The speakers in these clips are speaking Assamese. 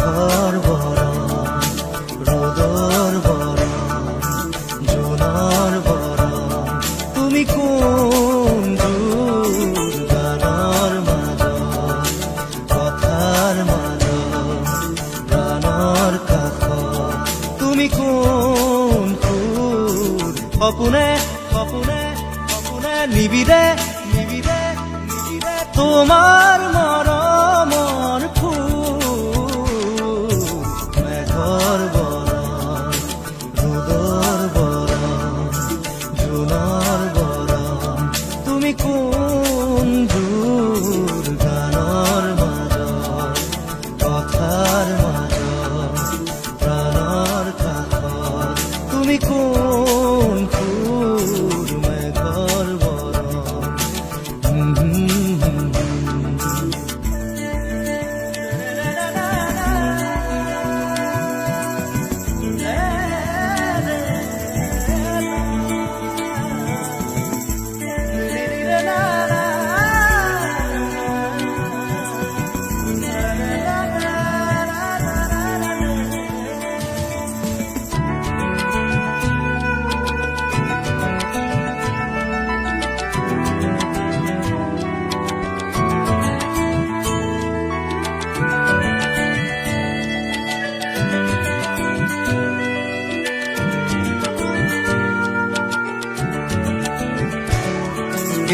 মেঘৰ বৰণ ৰ'দৰ বৰণ জোনৰ বৰণ তুমি কোন দূৰ গানৰ মাজত কথাৰ মাজত প্ৰাণৰ কাষত তুমি কোন সুৰ সপোনে সপোনে সপোনে নিবিদে নিবিদে নিবিদে তোমাৰ মৰমৰ ফুল মেঘৰ বৰণ ৰ'দৰ বৰণ জোনৰ বৰণ তুমি কোন দূৰ গানৰ মাজত কথাৰ মাজত প্ৰাণৰ কাষত তুমি কোন সুৰ মেঘৰ বৰণ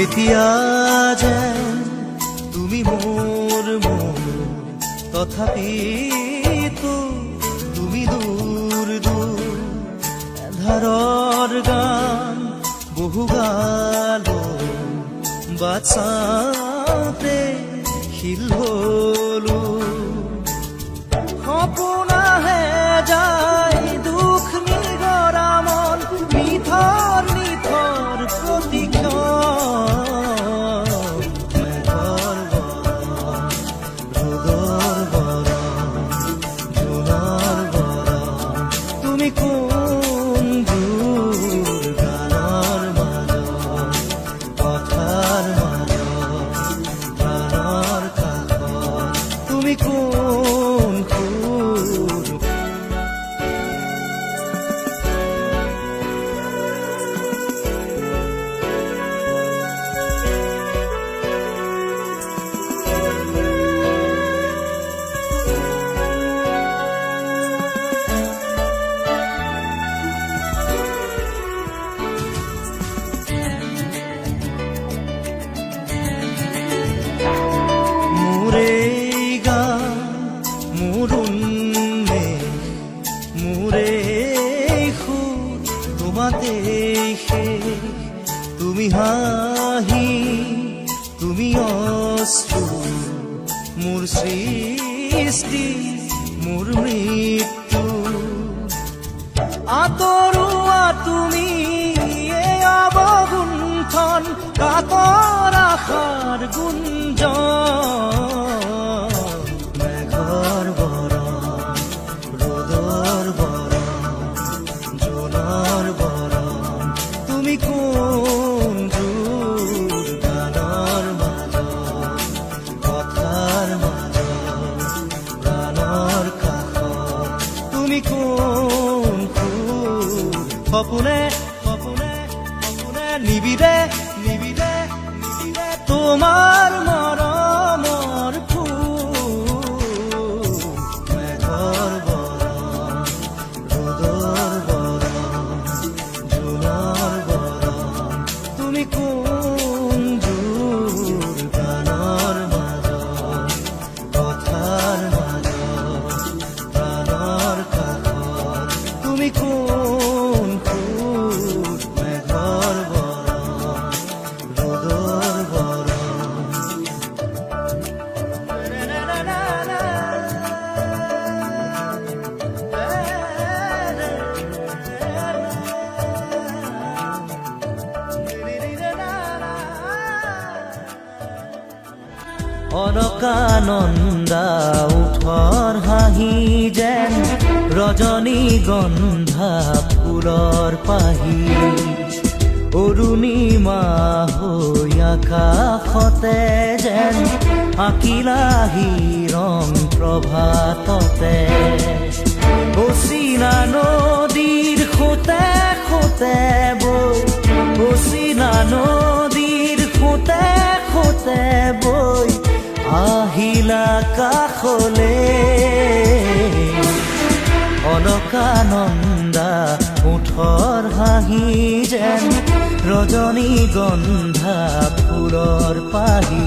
এতিয়া যেন তুমি মোৰ মন তথাপিতো তুমি দূৰ দূৰ এধাৰৰ গান বহু গালো বাট চাওঁতে শিল হলো সপোন আহে যায় দুখ নিগৰা মন নিথৰ নিথৰ প্ৰতিক্ষণ তুমি হাঁহি তুমি অশ্ৰু মোৰ সৃষ্টি মোৰ মৃত্যু আঁতৰোৱা তুমি এই অৱগুণ্ঠন কাতৰ আশাৰ গুঞ্জন মেঘৰ বৰণ ৰ'দৰ বৰণ জোনৰ বৰণ তুমি কোন দূৰ গানৰ মাজত কথাৰ মাজত প্ৰাণৰ কাষত তুমি কোন সুৰ সপোনে সপোনে সপোনে নিবিদে নিবিদে নিবিদে তোমাৰ মৰমৰ ফুল মেঘৰ বৰণ ৰ'দৰ বৰণ জোনৰ বৰণ তুমি কোন দূৰ গানৰ মাজত কথাৰ মাজত প্ৰাণৰ কাষত তুমি কোন সুৰ মেঘৰ বৰণ ৰ'দৰ বৰণ অলকানন্দা উঠৰ হাঁহি যেন ৰজনীগন্ধা ফুলৰ পাহি অৰুণিমা হৈ আকাশতে যেন আঁকিলাহি ৰং প্ৰভাততে অচিনা নদীৰ সোঁতে সোঁতে বৈ অচিনা নদীৰ সোঁতে সোঁতে বৈ আহিলা কাষলে অলকানন্দা ওঠৰ হাঁহি যেন ৰজনীগন্ধা ফুলৰ পাহি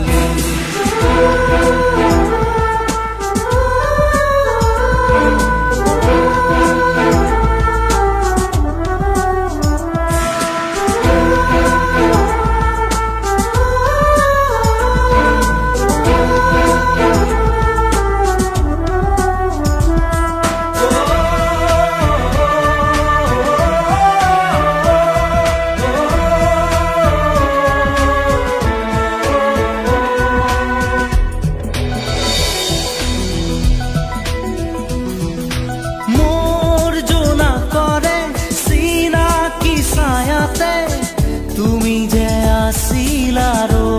তুমি যে আছিলাৰো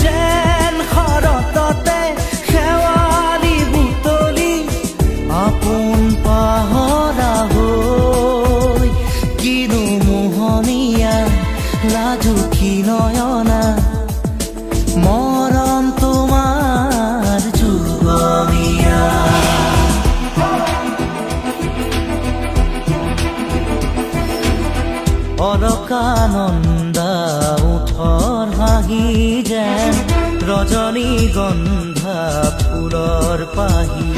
যেন শৰততে শেৱালি বুটলি আপোন পাহৰা হৈ কিনো মোহনীয়া লাজুকী নয়না মৰম তোমাৰ যুগমীয়া অলকানন্দা ওঠৰ হাঁহি যেন ৰজনীগন্ধা ফুলৰ পাহি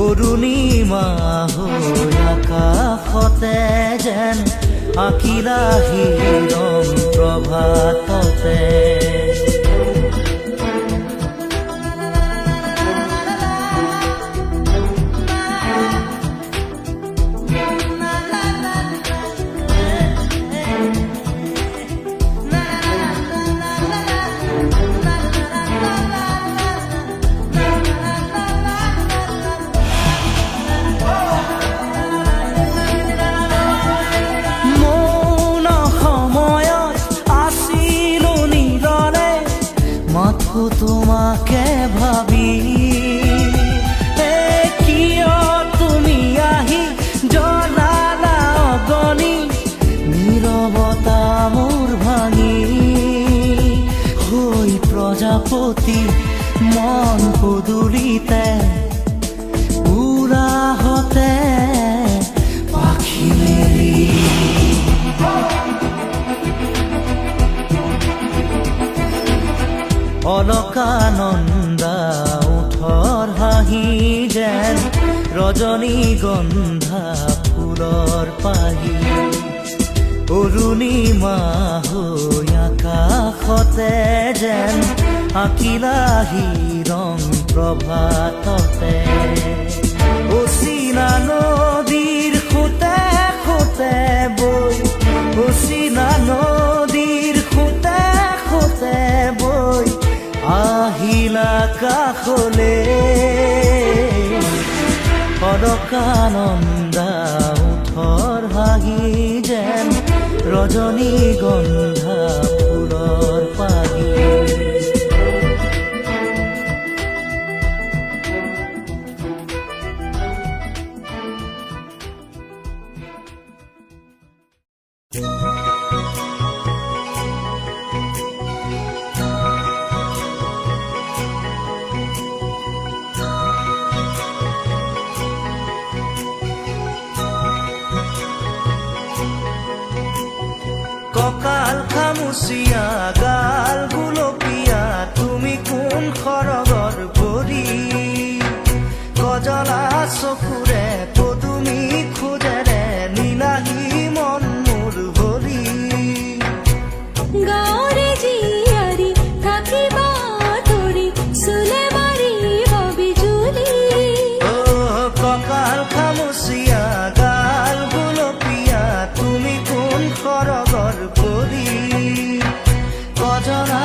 অৰুণিমা হৈ আকাশতে যেন আঁকিলাহি ৰং প্ৰভাততে তোমাকে ভাবি কিয় তুমি আহি জ্বলালা অগনি নীৰৱতা মোৰ ভাঙি হৈ প্ৰজাপতি মন পদূলিতে উৰাহতে পাখি মেলি অলকানন্দা ওঠৰ হাঁহি যেন ৰজনীগন্ধা ফুলৰ পাহি অৰুণিমা হৈ আকাশতে যেন আঁকিলাহি ৰং প্ৰভাততে অচিনা নদীৰ সোঁতে সোঁতে বৈ অচিনা নদীৰ সোঁতে সোঁতে বৈ আহিলা কাষলে অলকানন্দা ওঠৰ হাঁহি যেন ৰজনীগন্ধা ফুলৰ পাহি কঁকাল খামুচিয়া গাল গুলপীয়া তুমি কোন সৰগৰ ভৰি গজলা চকুৰে পদুমি খোজেৰে নীলাহী মন মোৰ ভৰি গাঁৱৰে জীয়াৰী থাকিবা তৰি চুলে মাৰিব বিজুলি কঁকাল খামুচিয়া গাল গুলপীয়া তুমি কোন সৰগৰ ভৰি গজলা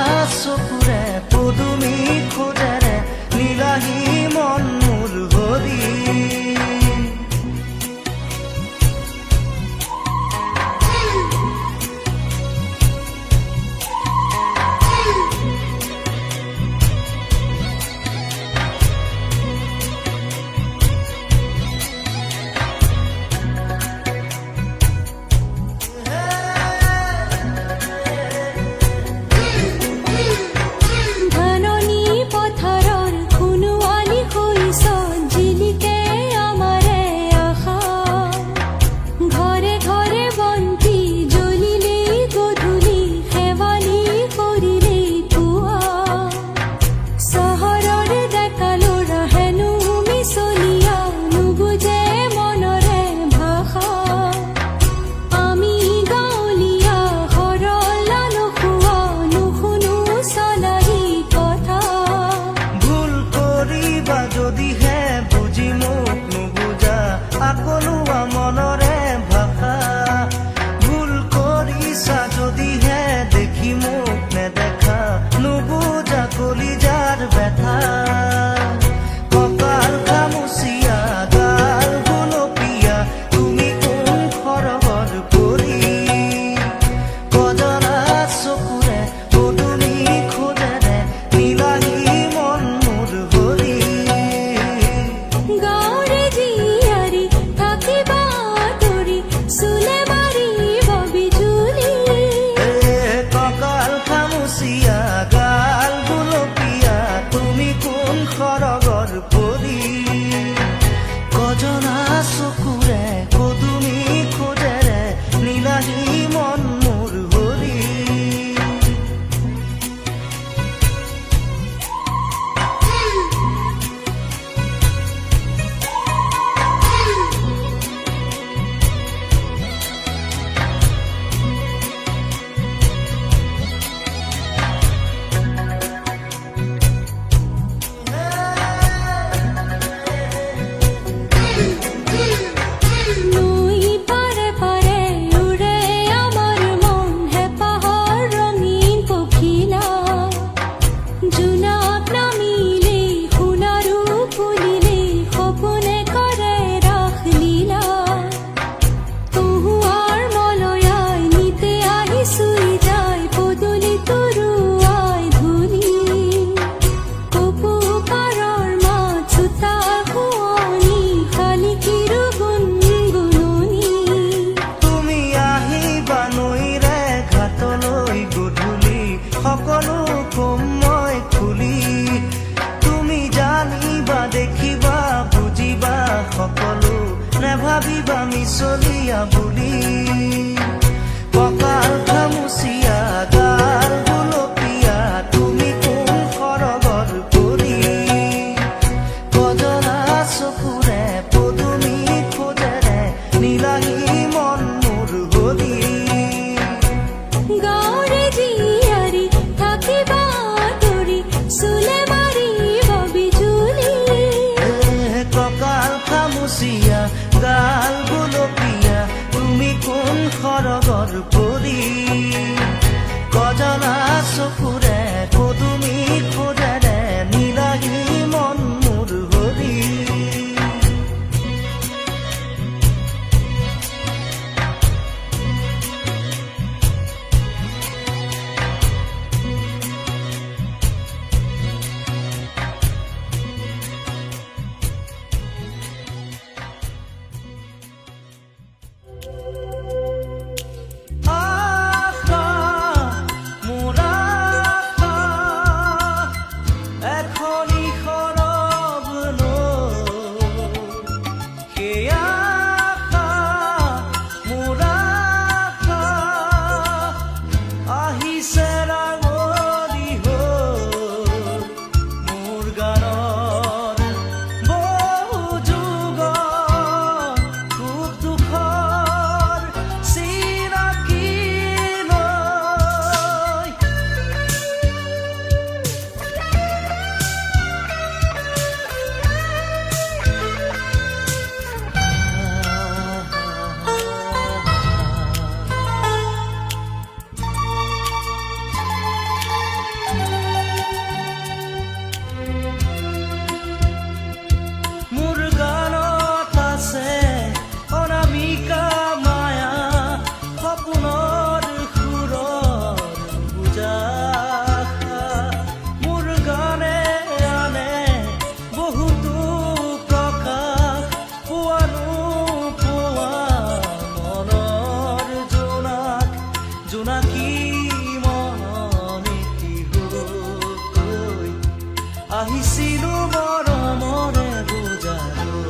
আহিছিলো মৰমৰে বুজালো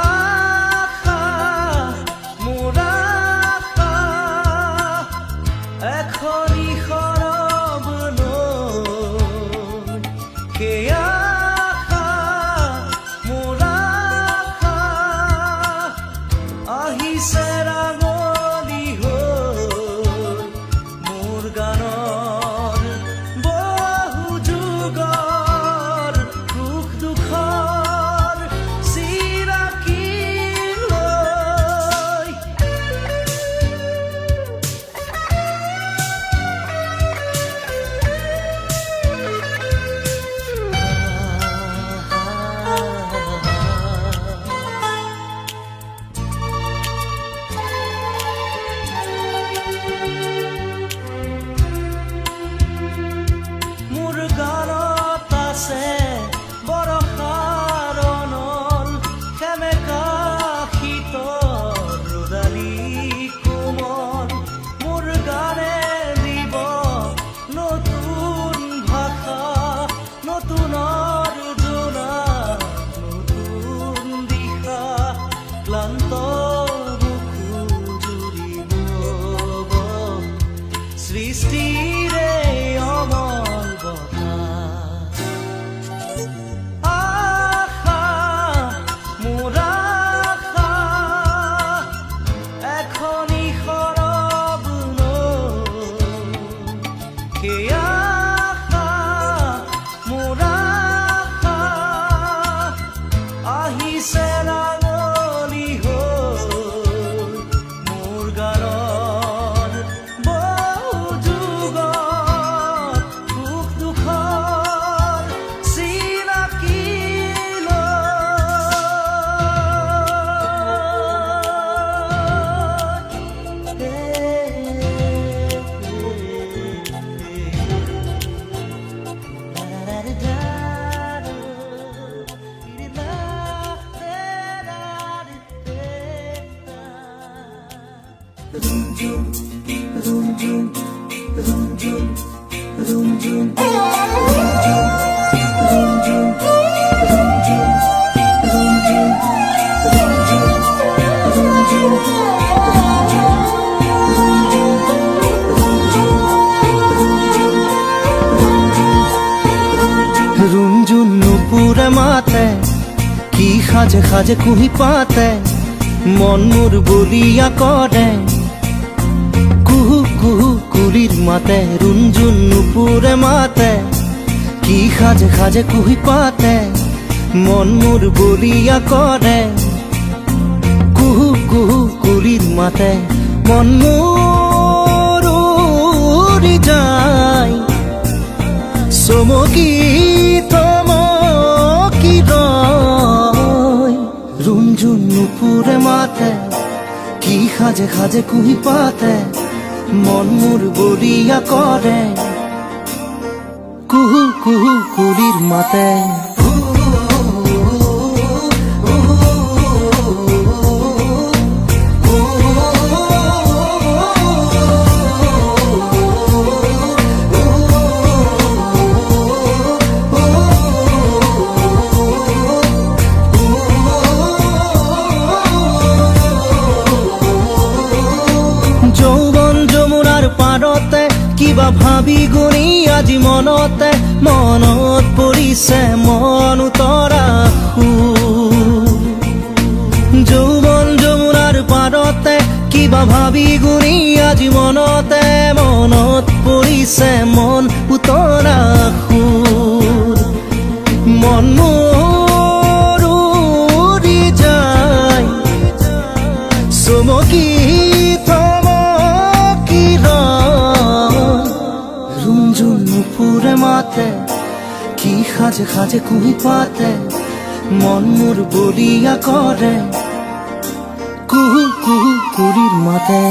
আশা মোৰ আশা এখনি সৰব লৈ সেই আশা মোৰ আশা আহিছে ৰাঙলী হৈ মোৰ গানৰ বহু যুগৰ সুখ দুখৰ চিৰাকি লৈ মোৰ গানত আছে বৰষাৰ অনল সেমেকা শীতল ৰ'দালি কোমল মোৰ গানে দিব নতুন ভাষা নতুনৰ জোনাক নতুন দিশা ক্লান্ত বুকু জুৰিব সৃষ্টিৰে অমল বতাহ আশা মোৰ আশা এখনি সৰব লৈ সেই আশা মোৰ আশা আহিছে ৰাঙলী হৈ মোৰ গানৰ বহু যুগৰ সুখ দুখৰ চিনাকি ৰুমঝুম নুপুৰে মাতে কি সাজে সাজে কুহি পাতে মন মোৰ বলিয়া কৰে কুহু কুহু কুলিৰ মাতে ৰুমঝুম নুপুৰে মাতে কি সাজে সাজে কুহি পাতে মন মোৰ বলিয়া কৰে কুহু কুহু কুলিৰ মাতে মন মোৰ উৰি যায় চমকি থমকি ৰয় ৰুমঝুম নুপুৰে মাতে কি সাজে সাজে কুহি পাতে মন মোৰ বলিয়া কৰে কুহু কুহু কুলিৰ মাতে যৌৱন যমুনাৰ পাৰতে কিবা ভাবি গুণি আজি মনতে মনত পৰিছে মন উতৰা যৌৱন যমুনাৰ পাৰতে কিবা ভাবি গুণি আজি মনতে মনত পৰিছে মন উতৰা মন মোৰ উৰি যায় চমকি ৰুমঝুম নুপুৰে মাতে কি সাজে সাজে কুহি পাতে মন মোৰ বলিয়া কৰে কুহু কুহু কুলিৰ মাতে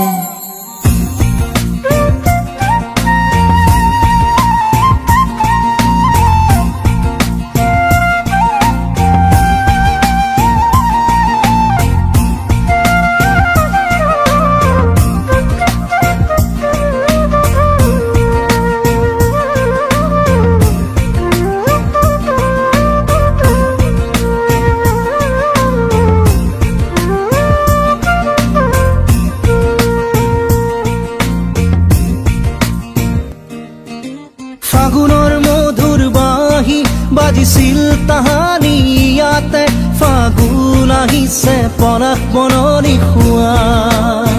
ফাগুনৰ মধুৰ বাঁহী বাজিছিল তাহানি ইয়াতে ফাগুন আহিছে পৰাগ বননি খুৱাই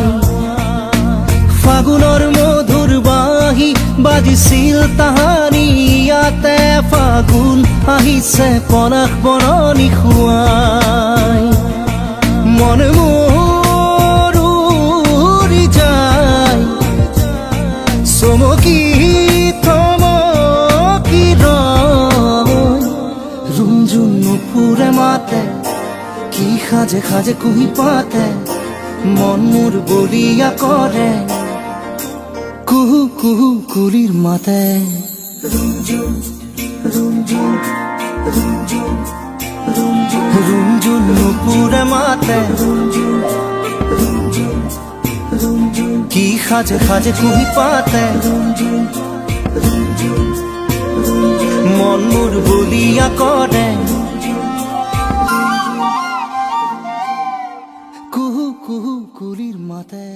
ফাগুনৰ মধুৰ বাঁহী বাজিছিল তাহানি ইয়াতে ফাগুন আহিছে পৰাগ বননি খুৱাই মন মোৰ উৰি যায় চমকি থমকি ৰয় ৰুমঝুম নুপুৰে মাতে কি সাজে সাজে কুহি পাতে মন মোৰ বলিয়া কৰে কুহু কুহু কুলিৰ মাতে ৰুমঝুম ৰুমঝুম ৰুমঝুম ৰুমঝুম নুপুৰে মাতে কি সাজে সাজে কুহি পাতে মন মোৰ বলিয়া কৰে কুহু কুহু কুলিৰ মাতে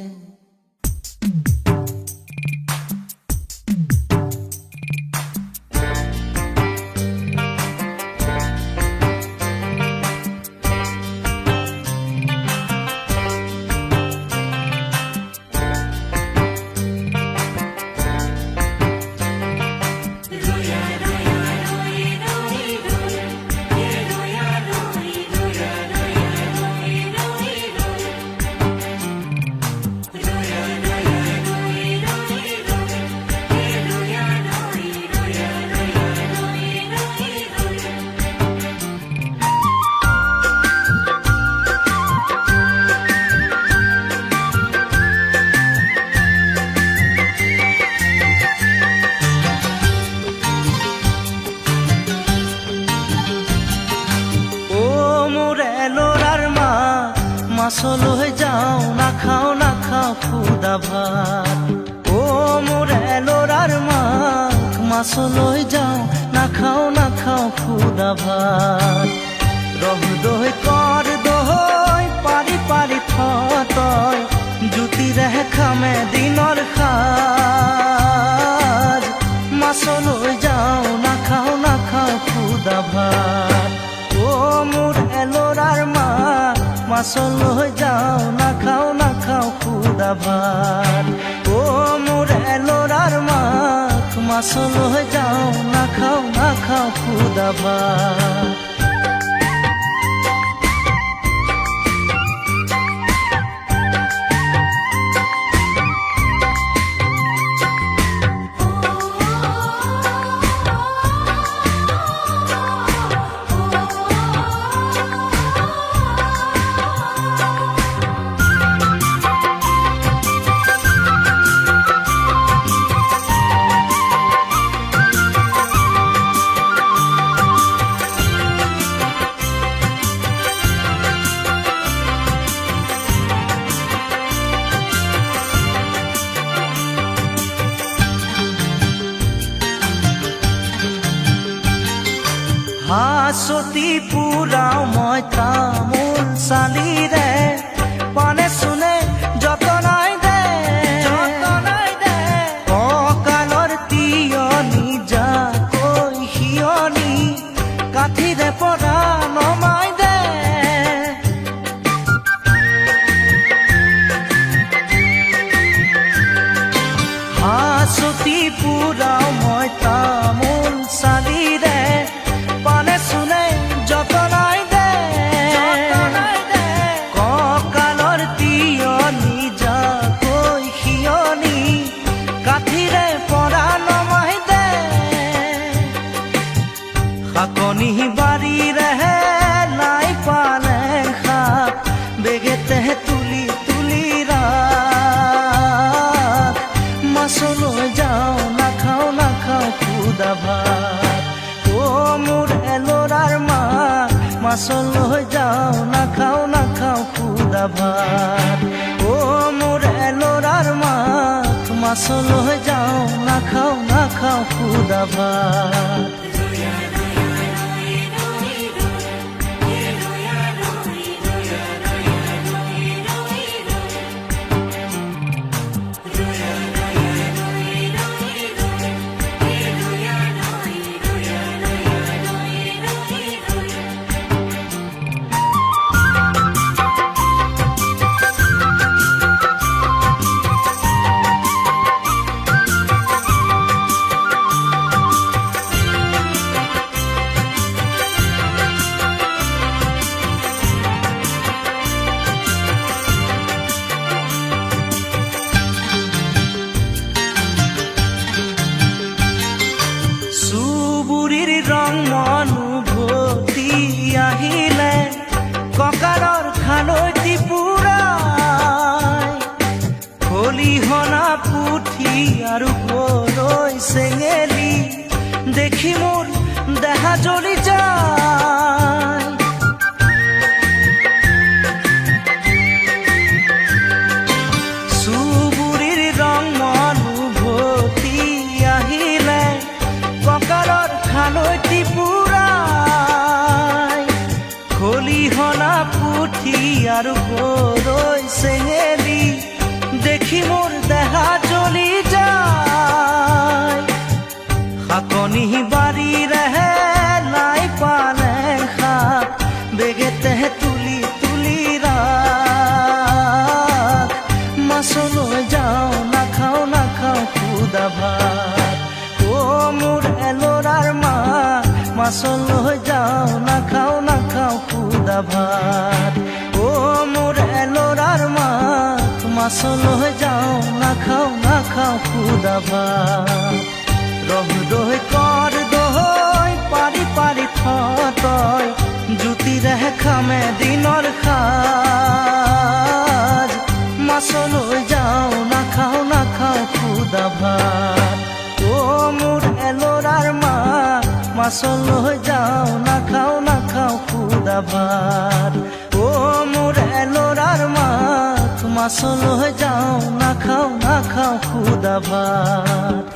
মাছলৈ যাওঁ নাখাওঁ খুদা ভাত ও মোৰে ল'ৰাৰ মাক মাছলৈ যাওঁ নাখাওঁ খুদা ভাত ৰহ দৈ কৰ দৈ পাৰি পাৰি থয় জুতিৰে খামে দিনৰ সাজ মাছলৈ যাওঁ নাখাওঁ খুদা ভাত ও মোৰে ল'ৰাৰ মাক মাছলৈ যাওঁ নাখাওঁ খুদা ভাত ও মোৰে ল'ৰাৰ মাক মাছলৈ যাওঁ নাখাওঁ খুদা ভাত হাঁচতি পুৰাও মই তামোল চালিৰে পানে চুনে যতনাই দে কঁকালৰ তিয়নি যাকৈ সিয়নি কাঠিৰে পৰা নমাই দে হাঁচতি পুৰাও মই তামোল চালিৰে পানে চুনে যতনাই দে কঁকালৰ তিয়নি যাকৈ সিয়নি কাঠিৰে পৰা নমাই দে শাকনি বাৰীৰে নাই পালেং শাক বেগেতে তুলি তুলি ৰাখ মাছলৈ যাওঁ নাখাওঁ খুদা ভাত ও মোৰে ল'ৰাৰ মাক মাছলৈ যাওঁ নাখাওঁ খুদা ভাত ও মোৰে ল'ৰাৰ মাক মাছলৈ যাওঁ নাখাওঁ খুদা ভাত চুবুৰীৰ ৰং অনুভূতি আহিলে কঁকালৰ খালৈটি পুৰাই খলিহনা পুথি আৰু গৰৈ চেঙেলী দেখি মোৰ দেহা জ্বলি যায়। চুবুৰীৰ ৰং অনুভূতি আহিলে কঁকালৰ খালৈটি পুৰাই খলিহনা পুথি আৰু গৰৈ চেঙেলী দেখি মোৰ দেহা জ্বলি যায়। শাকনি বাৰীৰেহে লাই পালেং শাক বেগেতেহে তুলি তুলি ৰাখ মাছলৈ যাওঁ নাখাওঁ নাখাওঁ খুদা ভাত। অ' মোৰ এলৰাৰ মা মাছলৈ যাওঁ নাখাওঁ নাখাওঁ খুদা ভাত। অ' মোৰ এলৰাৰ মা মাছলৈ যাওঁ নাখাওঁ নাখাওঁ খুদা ভাত। ৰহ দৈ কৰ দৈ পাৰি পাৰি থতই জুতিৰে খামে দিনৰ সাজ মাছলৈ যাওঁ নাখাওঁ নাখাওঁ খুদা ভাত। অ' মোৰ এলৰাৰ মা মাছলৈ যাওঁ নাখাওঁ নাখাওঁ খুদা ভাত। অ' মোৰ এলৰাৰ মা মাছলৈ যাওঁ নাখাওঁ নাখাওঁ খুদা ভাত।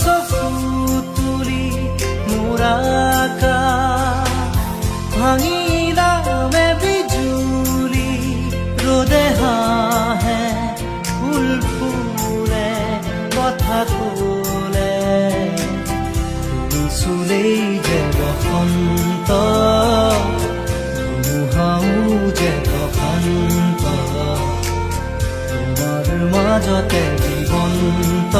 চকু তুলি মোৰাকা ভাঙিলামে বিজুলি ৰ'দে হাঁহে ফুল ফুলে কথা ক'লে চুলেই যে বসন্ত ধুমুহাও যে প্ৰশান্ত তোমাৰ মাজতে জীৱন্ত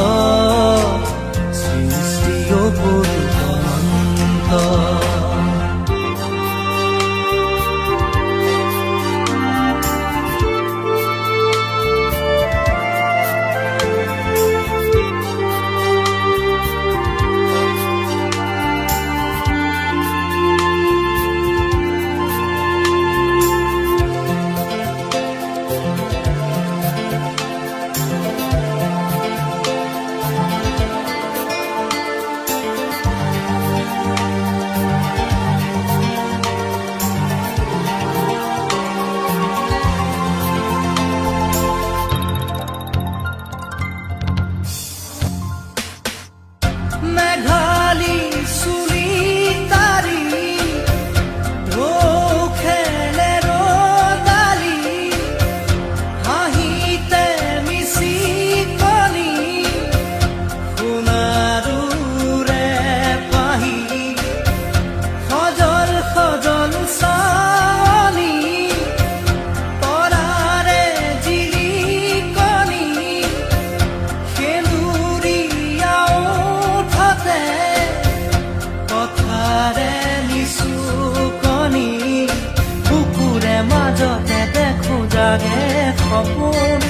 সপোন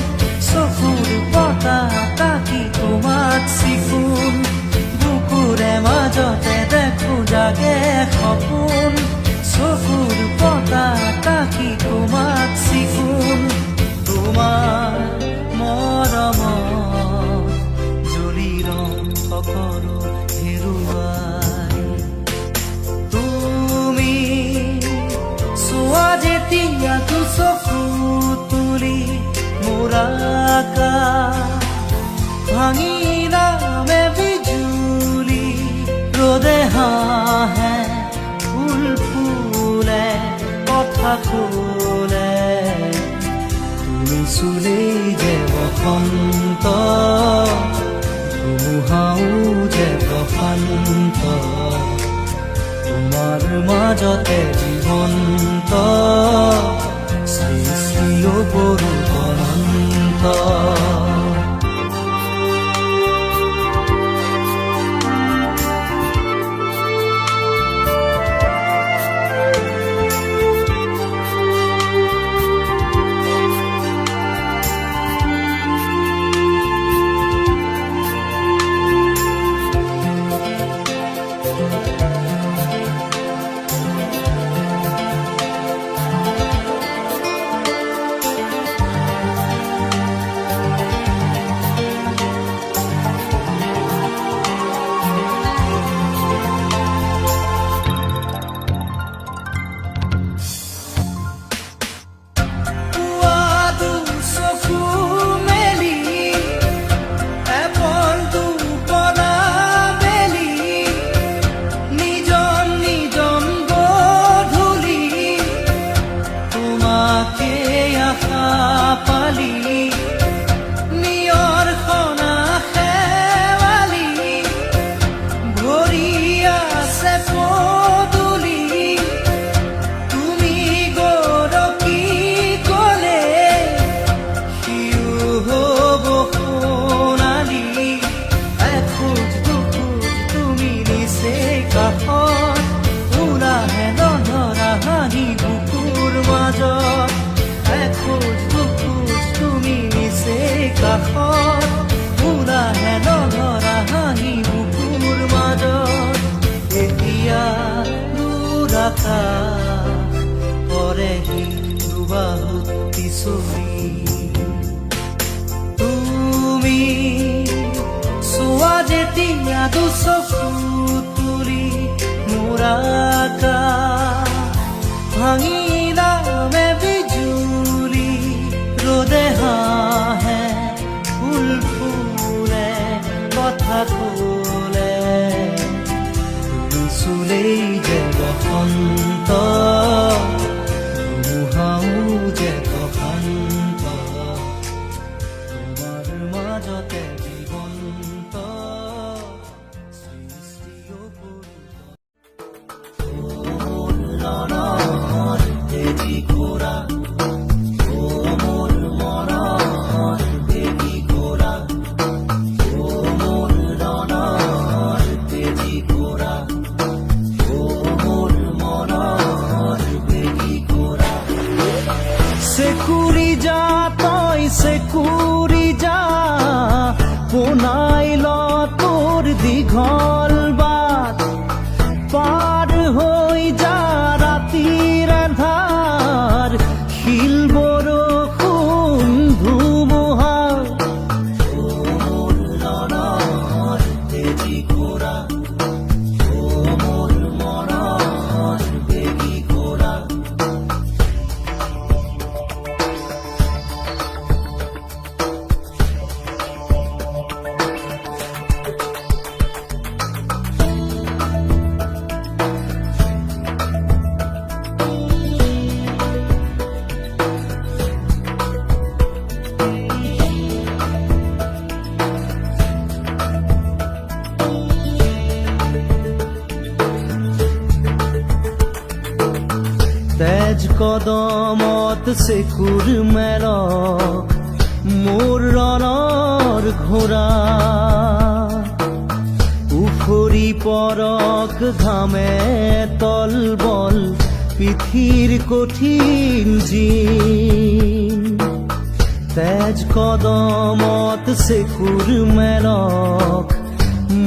চকুৰ পতাকাকি তোমাক চিকুণ বুকুৰে মাজতে দেখো জাগে সপোন চকুৰ পতাকাকি তোমাক চিকুণ তোমাৰ মৰমত জ্বলি ৰং সকলো হেৰুৱাই তুমি চোৱা যেতিয়া চকু তুলি মোৰাকা ভাঙিলামে বিজুলি খোলে তুমি চুলেই যে বসন্ত ধুমুহাও যে প্ৰশান্ত তোমাৰ মাজতে জীৱন্ত সৃষ্টিও কৰো অনন্ত পৰেহি দুবাহুত পিছলি তুমি চোৱা যেতিয়া দুচকু তুলি মোৰ আকাশ ভাঙিলামে বিজুলি ৰ'দে হাঁহে ফুল ফুলে কথা ক'লে তুমি চুলেই যে বসন্ত ধুমুহাও যে প্ৰশান্ত তোমাৰ মাজতে জীৱন্ত সৃষ্টিও কৰো দেৱী ঘোঁৰা মোৰ মনৰ দেৱী ঘোঁৰা মোৰ ৰণৰ দেৱী ঘোঁৰা সেকুৰি যা তই সেকুৰি যা পোনাই ল তোৰ দীঘল বাট পাৰ হৈ যা ৰাতিৰ আন্ধাৰ শিল বৰষুণ ধুমুহা মোৰ ৰণৰ দেৱী ঘোঁৰা মোৰ মনৰ দেৱী ঘোঁৰা তেজ কদমত সেকুৰ মেল মোৰ ৰণৰ ঘোঁৰা উফৰি পৰক ঘামে তলবল পিঠিৰ কঠিন জিন তেজ কদমত সেকুৰ মেলক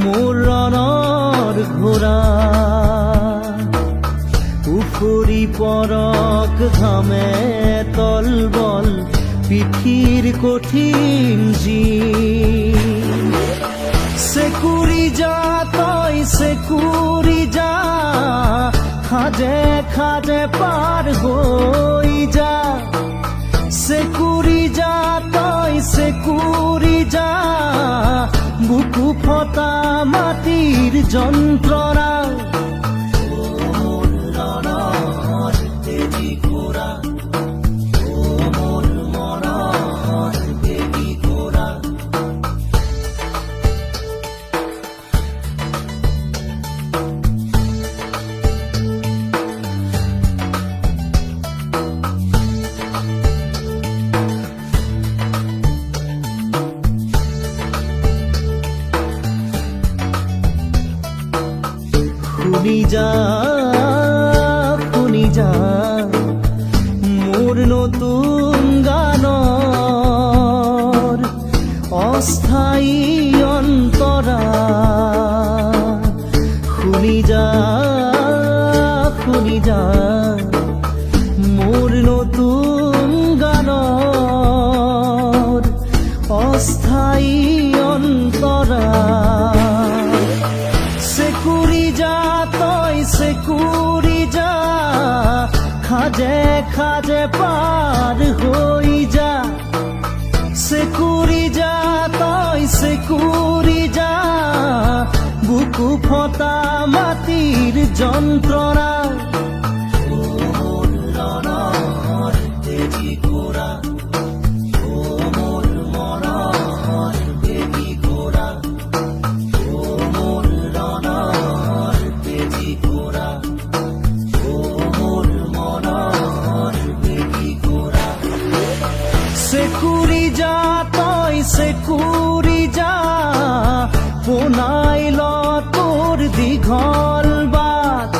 মোৰ ৰণৰ ঘোঁৰা উফৰি পৰক ঘামে তলবল পিঠিৰ কঠিন জিন সেকুৰি যা তই সেকুৰি যা খাজে খাজে পাৰ হৈ যা সেকুৰি যা তই সেকুৰি যা বুকু ফটা মাটিৰ যন্ত্ৰণা দেৱী ঘোঁৰা শুনি যা মোৰ নতুন গানৰ অস্থায়ী অন্তৰা শুনি যা মোৰ নতুন গানৰ অস্থায়ী অন্তৰা চেকুৰি যা তই চেকুৰি যা খাজে খাজে পাৰ হৈ যা চেকুৰি যা তই চেকুৰি যা বুকু ফটা মাটিৰ যন্ত্ৰণা চেকুৰি যা তই চেকুৰি যা পোনাই ল তোৰ দীঘল বাট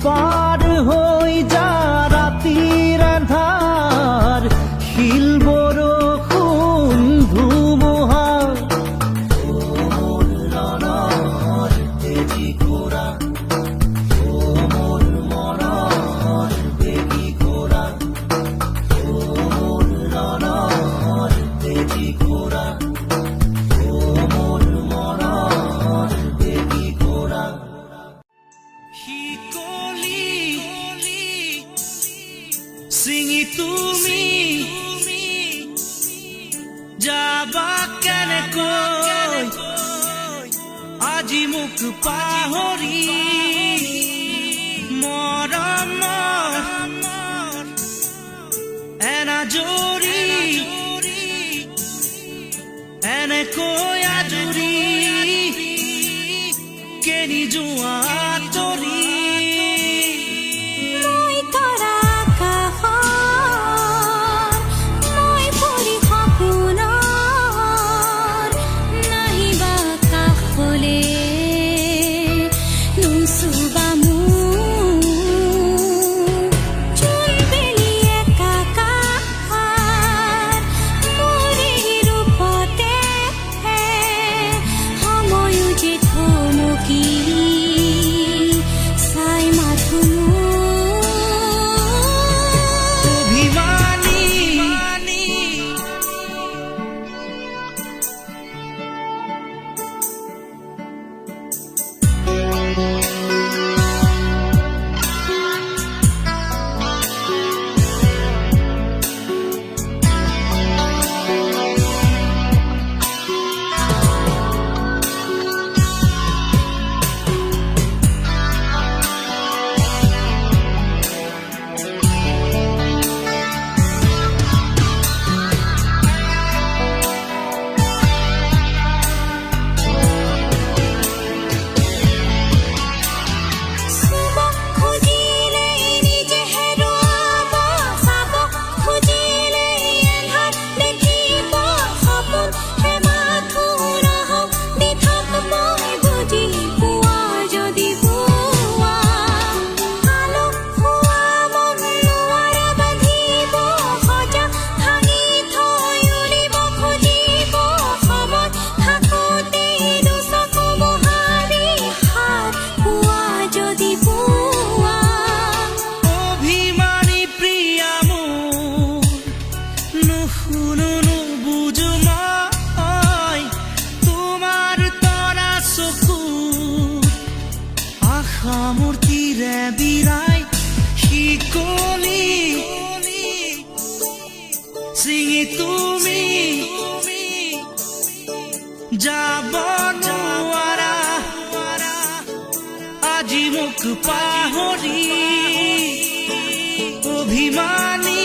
পাৰ হৈ যা ৰাতিৰ আন্ধাৰ শিল বৰষুণ ধুমুহা ছিঙি তুমি যাবা কেনেকৈ আজি মোক পাহৰি মৰমৰ এনাজৰি এনেকৈ আজৰি কেনি যোৱা তৰি মূৰ্তিৰে বিৰাই শিকলি ছিঙি তুমি যাব নোৱাৰা আজি মোক পাহৰি অভিমানী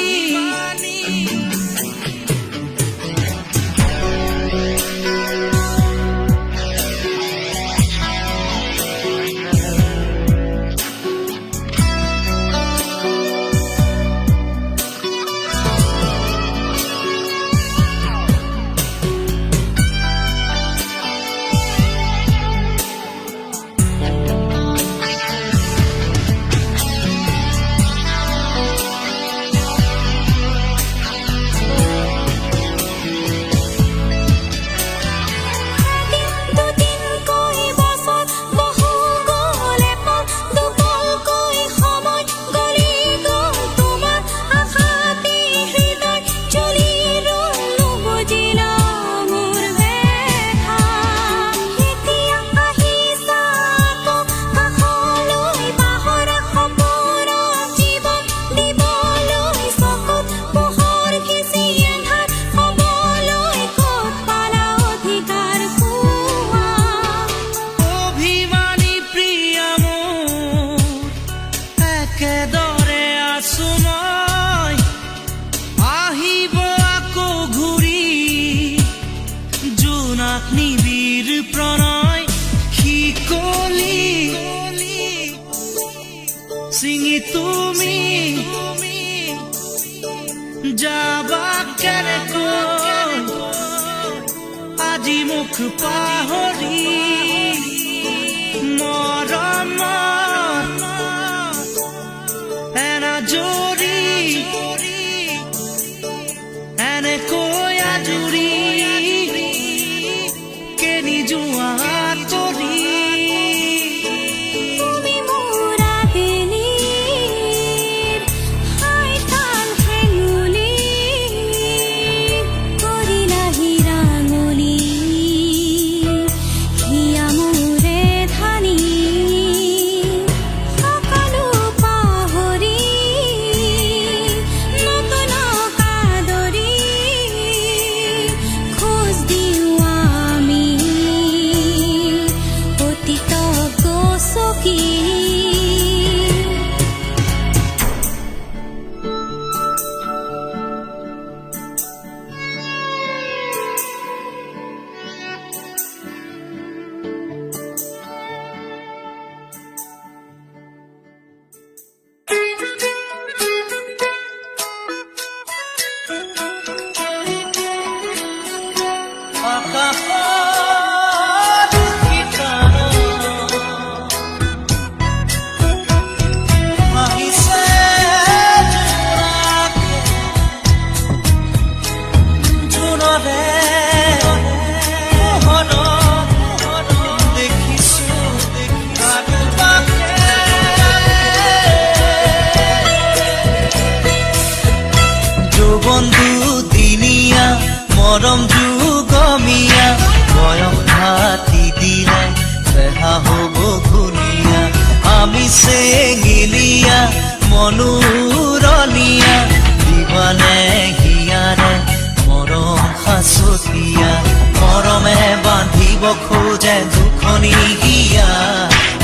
তুমি যাবা কেনেকৈ আজি মোক পাহৰি মৰমত এনাজৰি এনেকৈ আজৰি কেনি যোৱা তৰি তুমি মোৰ আহিনীৰ হাইতাল হেঙুলি কৰিলা হিৰাঙুলি হিয়া মোৰে ধানি সকলো পাহৰি নতুন কাদৰি খোজ দিওঁ আমি অতীত গছকি বন্ধু দিনিয়া মৰম যুগমীয়া বয়স হাতি দিলে বেহা হ'ব ঘূণীয়া আমি চেঙিলিয়া মনোৰণীয়া দিবানে হিয়াৰে মৰম সাঁচতীয়া মৰমে বান্ধিব খোজে দুখনি হিয়া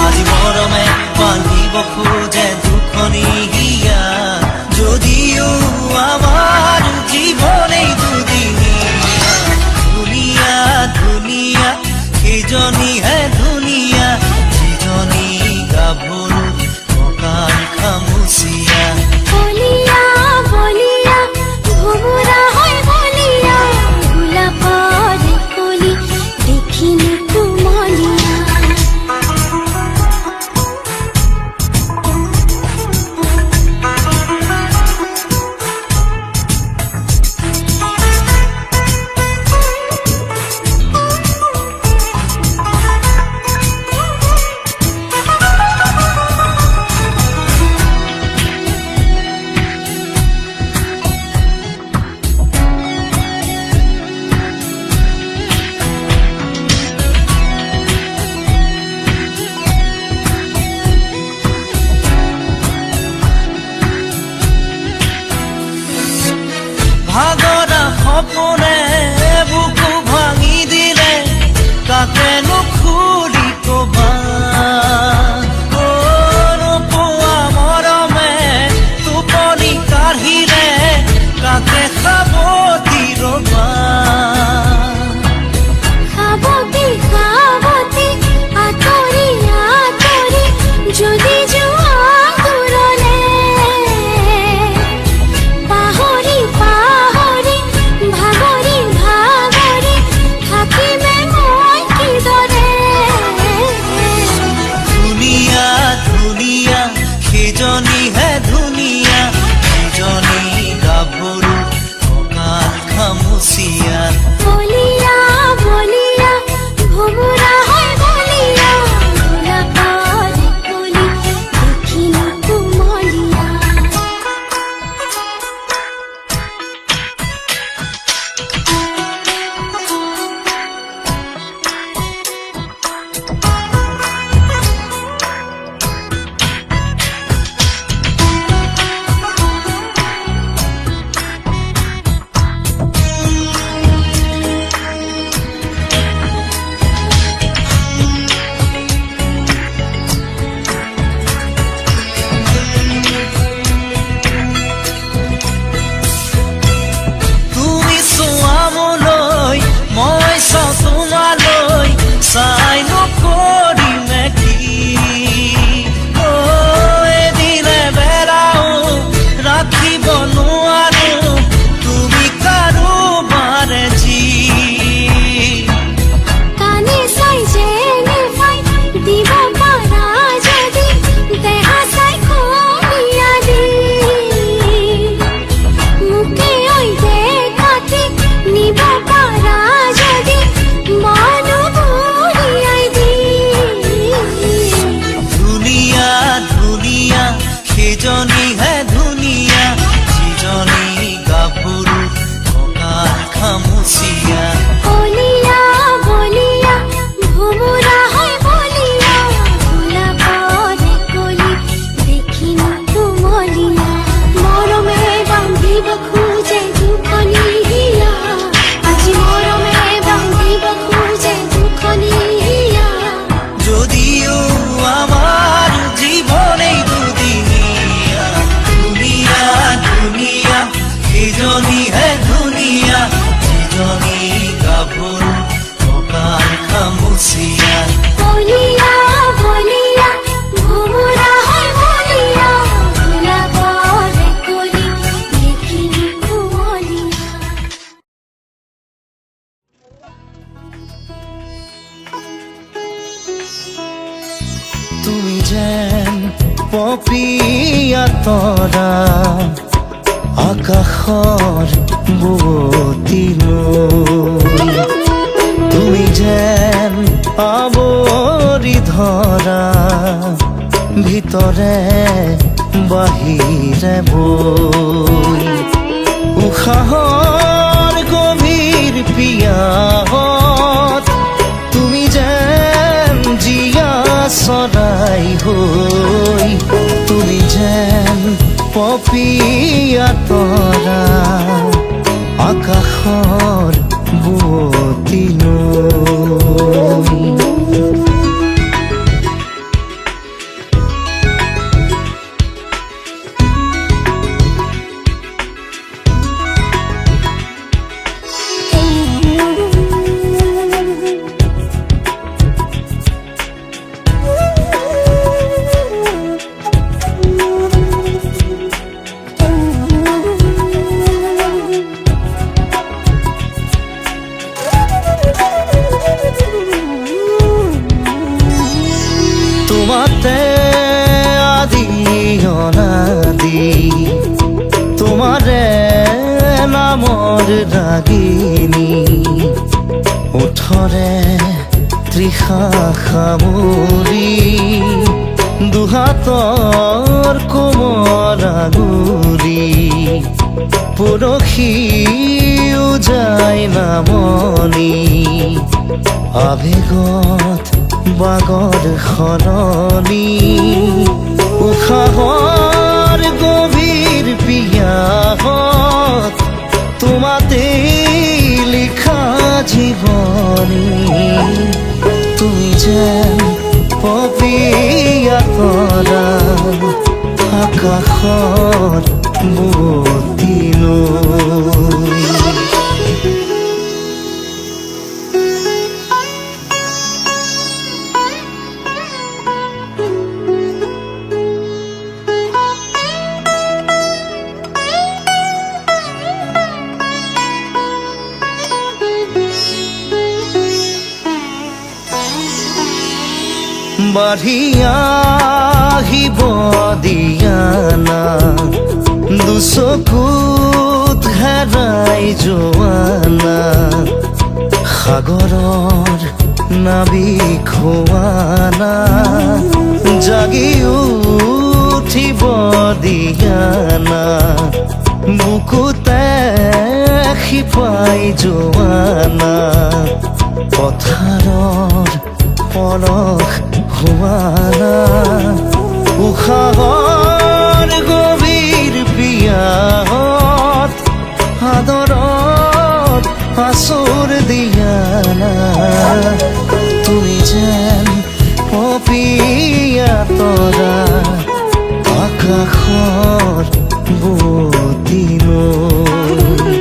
আজি মৰমে বান্ধিব খোজে দুখনি হিয়া যদিও আমাৰ জীবনেই দুদিনিয়া দুনিয়া দুনিয়া সেইজনী হে দুনিয়া যিজনী গাভৰু কঁকাল খামুচিয়া বলিয়া বলিয়া ভোমোৰা হয় বলিয়া গোলাপৰ কলি দেখিলো কুমলীয়া যেন পপীয়া তৰা আকাশৰ বুৱতী নৈ তুমি যেন আৱৰি ধৰা ভিতৰে বাহিৰে বৈ উশাহৰ গভীৰ পিয়াহত তুমি যেন জীয়া চৰাই হৈ তুমি যেন পপীয়া তৰা আকাশৰ বুৱতী নৈ তোমাতে আদি অনাদি তোমাৰে নামৰ ৰাগিনী ওঠৰে তৃষা সামৰি দুহাতৰ কোমল আঙুলি পৰশি উজাই নামনি আবেগত বাগৰ সলনি উশাহৰ গভীৰ পিয়াহত তোমাতে লিখা জীৱনী তুমি যেন পপীয়া তৰা আকাশৰ বুৱতী নৈ বাঢ়ি আহিব দিয়ানা দুচকুত হেৰাই যোৱানা সাগৰৰ নাবিক হোৱানা জাগি উঠিব দিয়ানা বুকুতে শিপাই যোৱানা পথাৰৰ পলস হোৱানা উশাহৰ গভীৰ পিয়াহত আদৰত আচুৰ দিয়ানা তুমি যেন পপীয়া তৰা আকাশৰ বুৱতী নৈ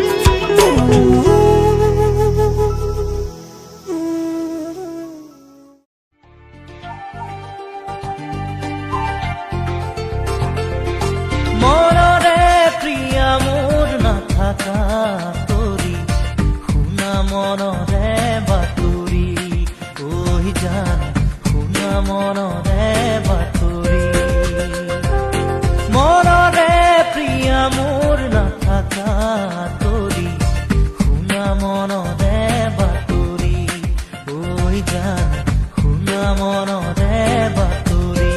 মনৰে প্ৰিয়া মোৰ নাথাকা তৰি শুনা মনৰে বাতৰি ঐ জান শুনা মনৰে বাতৰি মনৰে প্ৰিয়া মোৰ নাথাকা তৰি শুনা মনৰে বাতৰি ঐ জান শুনা মনৰে বাতৰি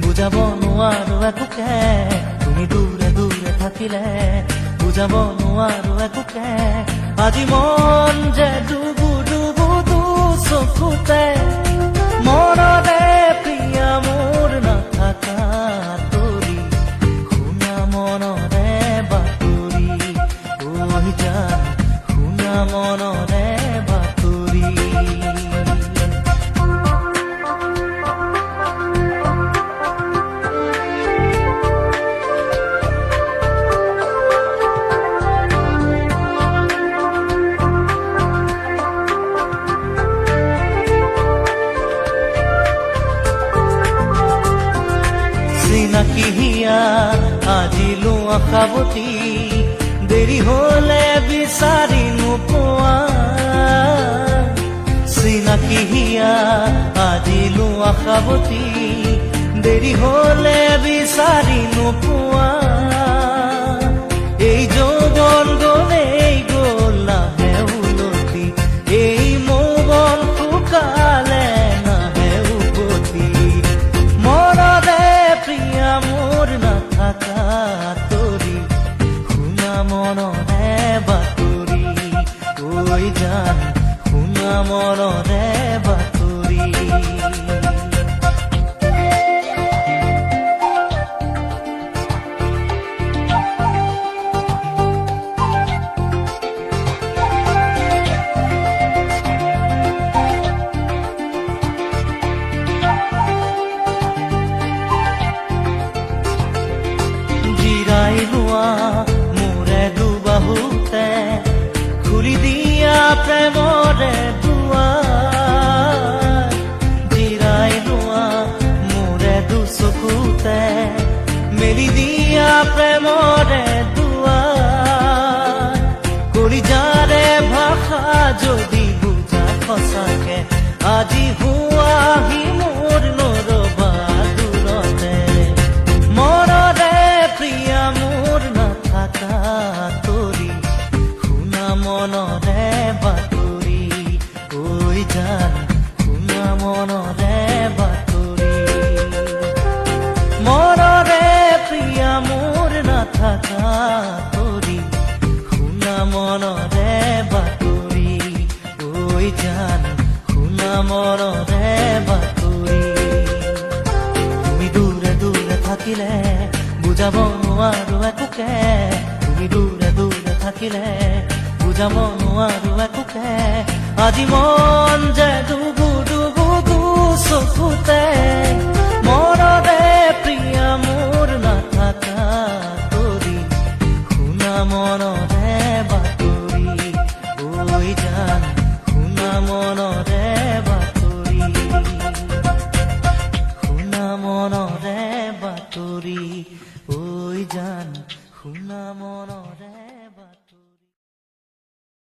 বুজাব নোৱাৰো একোকে তুমি দূৰে দূৰে থাকিলে বুজাব নোৱাৰো একোকে আজি মন যে ডুবু ডুবু দু চকুতে মনৰে প্ৰিয়া মোৰ নাথাকা তৰি শুনা মনৰে বাতৰি ঐ জান শুনা মনৰে বাতৰি চিনাকি হিয়া আজিলো আশাবতী দেৰি হলে বিচাৰি নোপোৱা চিনাকি চিনাকি হিয়া আজিলো আশাবতী দেৰি হলে বিচাৰি নোপোৱা এই যৌৱন গলেই গল নাহে উলটি এই মৌবন শুকালে নাহে উভতি মনৰে প্ৰিয়া মোৰ নাথাকা তৰি শুনা মনৰে বাতৰি ঐ জান শুনা মনৰে বাতৰি জিৰাই লোৱা মোৰে দুবাহুতে খুলি দিয়া প্ৰেমৰে দুৱাৰ জিৰাই লোৱা মোৰে দুচকুতে মেলি দিয়া প্ৰেমৰে দুৱাৰ কলিজাৰে ভাষা যদি বুজা সঁচাকে আজি হোৱাহি মোৰ নৰবা দূৰতে মনৰে প্ৰিয়া মোৰ নাথাকা তৰি শুনা মনৰে বাতৰি ঐ জান শুনা মনৰে বাতৰি মনৰে প্ৰিয়া মোৰ নাথাকা তৰি শুনা মনৰে বাতৰি ঐ জান শুনা মনৰে বাতৰি তুমি দূৰে দূৰে থাকিলে বুজাব নোৱাৰো একোকে তুমি দূৰে দূৰে থাকিলে বুজাব নোৱাৰো একোকে আজি মন যে ডুবু ডুবু দু চকুতে মনৰে প্ৰিয়া মোৰ নাথাকা তৰি শুনা মনৰে বাতৰি ঐ জান শুনা মনৰে বাতৰি শুনা মনৰে বাতৰি ঐ জান শুনা মনৰে